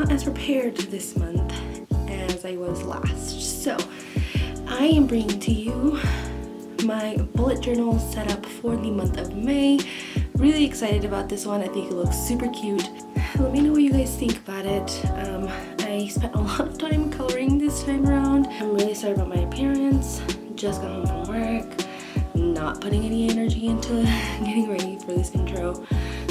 not as prepared this month as I was last. So I am bringing to you my bullet journal setup for the month of May. Really excited about this one. I think it looks super cute. Let me know what you guys think about it. I spent a lot of time coloring this time around. I'm really sorry about my appearance. Just got home from work, not putting any energy into getting ready for this intro,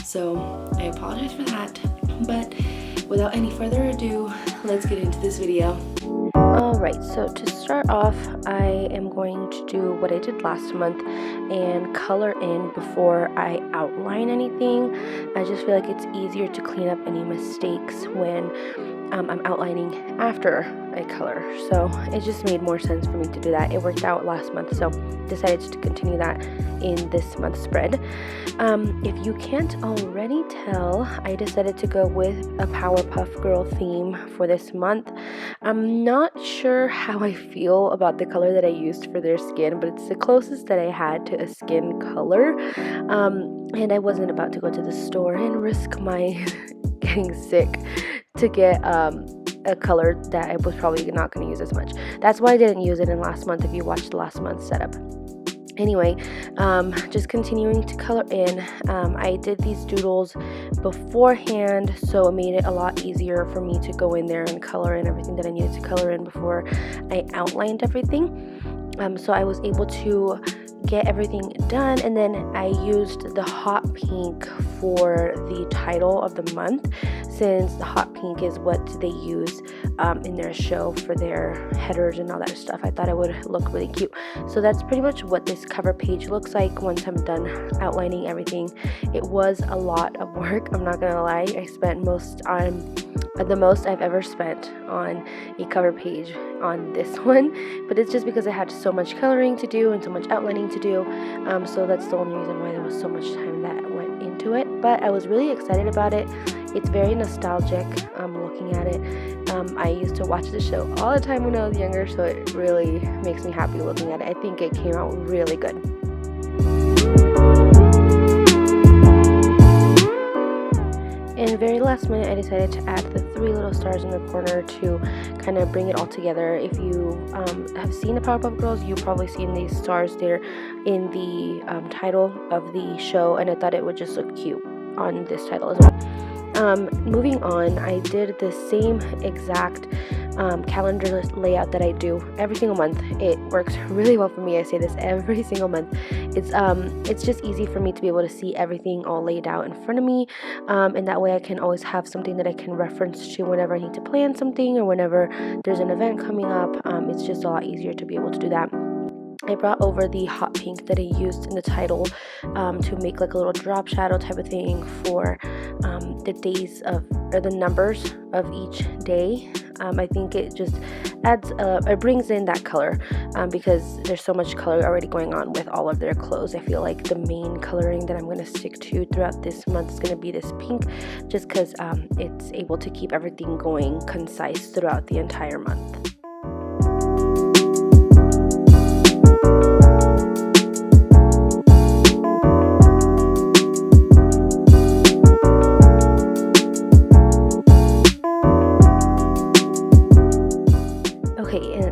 so I apologize for that. But without any further ado, let's get into this video. Alright, so to start off, I am going to do what I did last month and color in before I outline anything. I just feel like it's easier to clean up any mistakes when I'm outlining after I color. So it just made more sense for me to do that. It worked out last month, so decided to continue that in this month's spread. If you can't already tell, I decided to go with a Powerpuff Girl theme for this month. I'm not sure how I feel about the color that I used for their skin, but it's the closest that I had to a skin color. And I wasn't about to go to the store and risk my getting sick to get a color that I was probably not going to use as much. That's why I didn't use it in last month if you watched last month's setup. Anyway, just continuing to color in. I did these doodles beforehand, so it made it a lot easier for me to go in there and color in everything that I needed to color in before I outlined everything. So I was able to get everything done, and then I used the hot pink for the title of the month, since the hot pink is what they use in their show for their headers and all that stuff. I thought it would look really cute. So that's pretty much what this cover page looks like once I'm done outlining everything. It was a lot of work, I'm not gonna lie. I spent the most I've ever spent on a cover page on this one, but it's just because I had so much coloring to do and so much outlining to do, so that's the only reason why there was so much time that went into it. But I was really excited about it. It's very nostalgic looking at it. I used to watch the show all the time when I was younger, so it really makes me happy looking at it. I think it came out really good. And very last minute, I decided to add the 3 little stars in the corner to kind of bring it all together. If you have seen the Powerpuff Girls, you've probably seen these stars there in the title of the show, and I thought it would just look cute on this title as well. Moving on, I did the same exact calendar layout that I do every single month. It works really well for me. I say this every single month. It's just easy for me to be able to see everything all laid out in front of me, and that way I can always have something that I can reference to whenever I need to plan something or whenever there's an event coming up. It's just a lot easier to be able to do that. I brought over the hot pink that I used in the title to make like a little drop shadow type of thing for the days of, or the numbers of each day. I think it just adds, it brings in that color because there's so much color already going on with all of their clothes. I feel like the main coloring that I'm going to stick to throughout this month is going to be this pink, just because it's able to keep everything going concise throughout the entire month.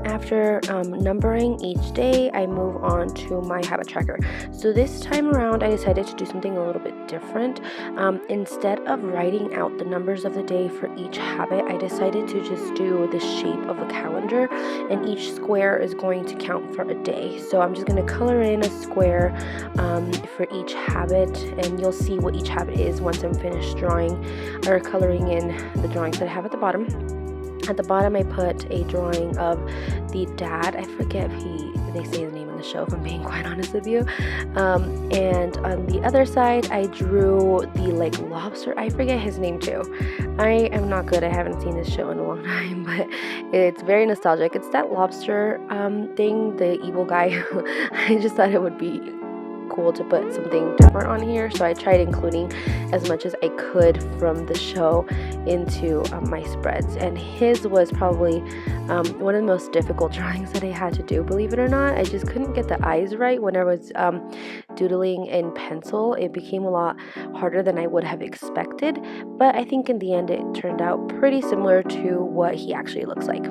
After numbering each day, I move on to my habit tracker. So this time around, I decided to do something a little bit different. Instead of writing out the numbers of the day for each habit, I decided to just do the shape of a calendar, and each square is going to count for a day. So I'm just going to color in a square for each habit, and you'll see what each habit is once I'm finished drawing or coloring in the drawings that I have at the bottom. At the bottom, I put a drawing of the dad. I forget if they say his name in the show, if I'm being quite honest with you. And on the other side, I drew the like lobster. I forget his name too. I am not good. I haven't seen this show in a long time, but it's very nostalgic. It's that lobster thing, the evil guy. I just thought it would be cool to put something different on here, so I tried including as much as I could from the show into my spreads. And his was probably one of the most difficult drawings that I had to do, believe it or not. I just couldn't get the eyes right when I was doodling in pencil. It became a lot harder than I would have expected, but I think in the end it turned out pretty similar to what he actually looks like.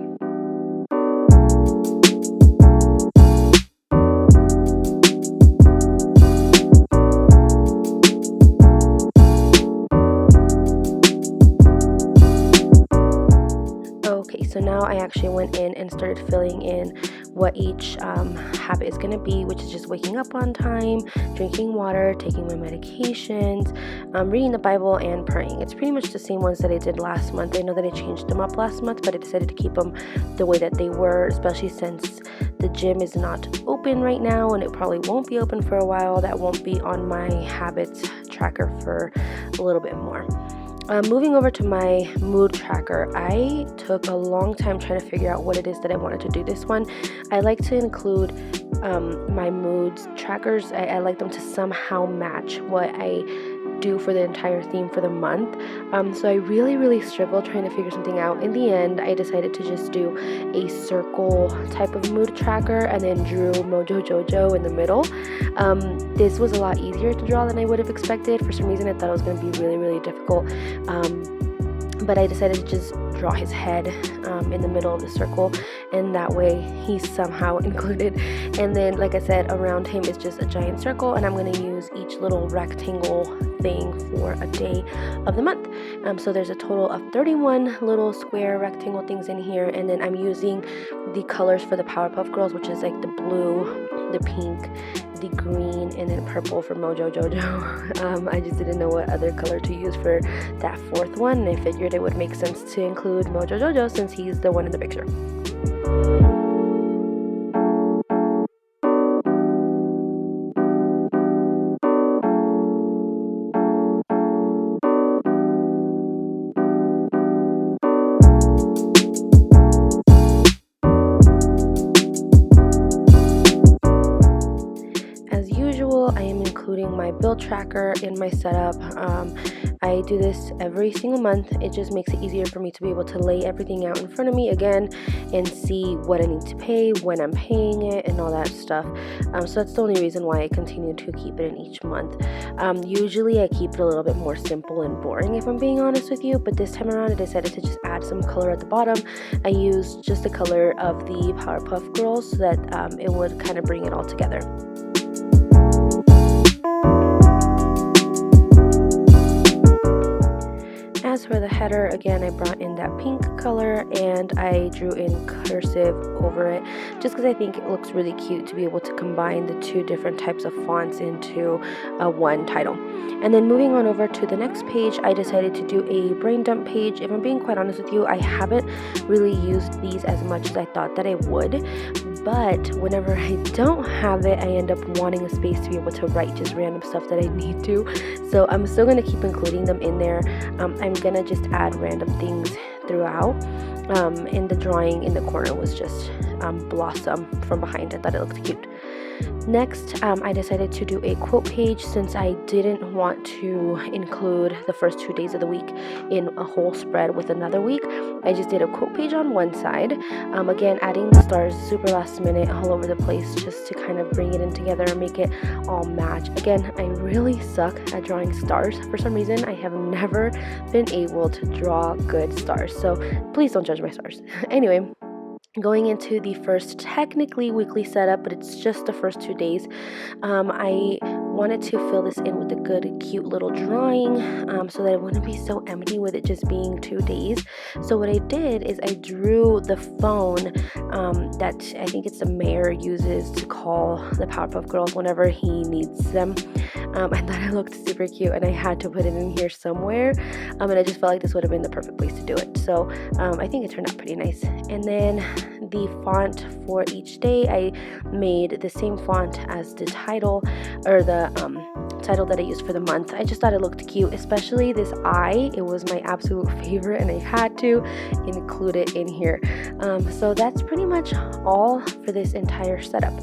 Okay, so now I actually went in and started filling in what each habit is going to be, which is just waking up on time, drinking water, taking my medications, reading the Bible, and praying. It's pretty much the same ones that I did last month. I know that I changed them up last month, but I decided to keep them the way that they were, especially since the gym is not open right now and it probably won't be open for a while. That won't be on my habits tracker for a little bit more. Moving over to my mood tracker, I took a long time trying to figure out what it is that I wanted to do this one. I like to include my moods trackers. I like them to somehow match what I do for the entire theme for the month. So I really struggled trying to figure something out. In the end, I decided to just do a circle type of mood tracker and then drew Mojo Jojo in the middle. This was a lot easier to draw than I would have expected. For some reason I thought it was going to be really difficult, but I decided to just draw his head in the middle of the circle, and that way he's somehow included. And then, like I said, around him is just a giant circle, and I'm going to use each little rectangle thing for a day of the month. So there's a total of 31 little square rectangle things in here, and then I'm using the colors for the Powerpuff Girls, which is like the blue, the pink, the green, and then purple for Mojo Jojo. I just didn't know what other color to use for that fourth one, and I figured it would make sense to include Mojo Jojo since he's the one in the picture. I am including my build tracker in my setup. I do this every single month. It just makes it easier for me to be able to lay everything out in front of me again and see what I need to pay, when I'm paying it, and all that stuff. So that's the only reason why I continue to keep it in each month. Usually I keep it a little bit more simple and boring, if I'm being honest with you, but this time around I decided to just add some color at the bottom. I used just the color of the Powerpuff Girls so that it would kind of bring it all together. As for the header, again, I brought in that pink color and I drew in cursive over it just because I think it looks really cute to be able to combine the two different types of fonts into one title. And then moving on over to the next page, I decided to do a brain dump page. If I'm being quite honest with you, I haven't really used these as much as I thought that I would, but whenever I don't have it, I end up wanting a space to be able to write just random stuff that I need to. So I'm still going to keep including them in there. I'm gonna just add random things throughout. And the drawing in the corner was just Blossom from behind. I thought it looked cute. Next, I decided to do a quote page since I didn't want to include the first 2 days of the week in a whole spread with another week. I just did a quote page on one side. Again, adding the stars super last minute all over the place just to kind of bring it in together and make it all match. Again, I really suck at drawing stars. For some reason, I have never been able to draw good stars. So please don't judge my stars. Anyway, going into the first technically weekly setup, but it's just the first 2 days. I wanted to fill this in with a good cute little drawing so that it wouldn't be so empty with it just being 2 days. So what I did is I drew the phone that I think it's the mayor uses to call the Powerpuff Girls whenever he needs them. I thought it looked super cute and I had to put it in here somewhere, and I just felt like this would have been the perfect place to do it. So I think it turned out pretty nice. And then the font for each day, I made the same font as the title, or the title that I used for the month. I just thought it looked cute, especially this eye. It was my absolute favorite and I had to include it in here. So that's pretty much all for this entire setup.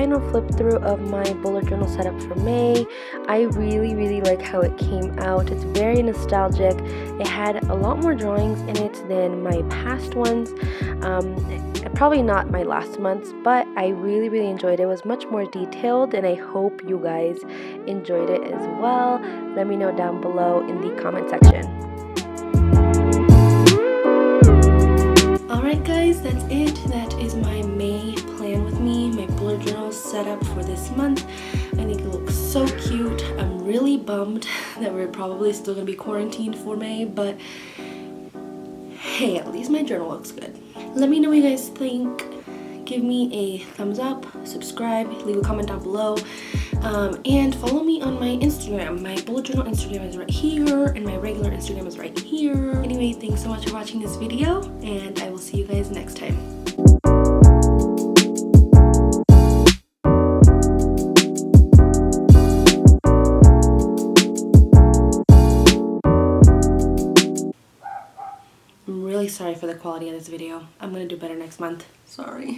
final flip through of my bullet journal setup for May. I really like how it came out. It's very nostalgic. It had a lot more drawings in it than my past ones. Probably not my last month's, but I really enjoyed it. It was much more detailed, and I hope you guys enjoyed it as well. Let me know down below in the comment section. Alright guys, that's it. That is my May plan with me, my bullet journal setup for this month. I think it looks so cute. I'm really bummed that we're probably still going to be quarantined for May, but hey, at least my journal looks good. Let me know what you guys think. Give me a thumbs up, subscribe, leave a comment down below, and follow me on my Instagram. My bullet journal Instagram is right here, and my regular Instagram is right here. Anyway, thanks so much for watching this video, and I will see you guys next time. I'm really sorry for the quality of this video. I'm gonna do better next month. Sorry.